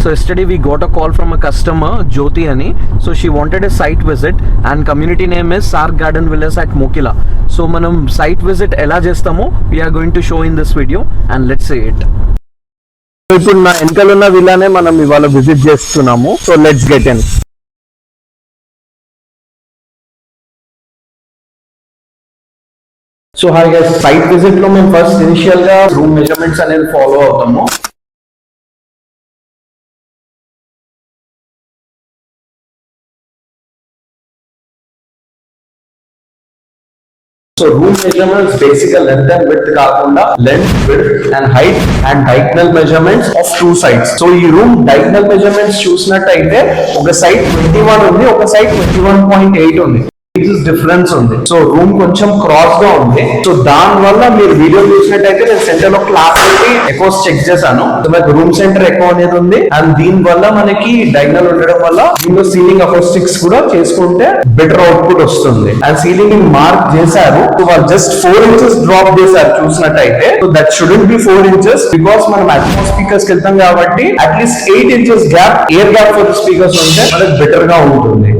So yesterday we got a call from a customer, Jyoti Ani. So she wanted a site visit and community name is Sark Garden Villas at Mokila. So manam site visit ela chestamo we are going to show in this video and let's see it. So ఇప్పుడు నా వెనకాల ఉన్న విల్లానే మనం ఇవాళ visit చేస్తున్నాము. So let's get in. So hi guys, site visit లో మేము first initial గా రూమ్ మెజర్మెంట్స్ అనేది ఫాలో అవుతాము. So room measurements basically length and width కాకుండా length, width and height and diagonal measurements of two sides. So ఈ room diagonal measurements చూసినట్టయితే ఒక side 21 ఉంది, ఒక సైడ్ 21.8 ఉంది. డిఫరెన్స్ ఉంది. సో రూమ్ కొంచెం క్రాస్ గా ఉంది. సో దాని వల్ల మీరు వీడియో చూసినట్టయితే నేను సెంటర్ లో క్లాప్ పెట్టి ఎకోస్ చెక్ చేశాను. మనకి రూమ్ సెంటర్ ఎక్కువ అనేది ఉంది అండ్ దీని వల్ల మనకి డైగనల్ ఉండడం వల్ల దీనిలో సీలింగ్ అకోస్టిక్స్ కూడా చేసుకుంటే బెటర్ అవుట్పుట్ వస్తుంది. అండ్ సీలింగ్ మార్క్ చేశారు. సో వాళ్ళు జస్ట్ 4 inches డ్రాప్ చేశారు చూసినట్టయితే. So that shouldn't be 4 inches because మనం అట్మోస్ స్పీకర్స్ కి వెళ్తాం కాబట్టి at least 8 inches gap, air gap for speakers ఉంటే మనకి బెటర్ గా ఉంటుంది.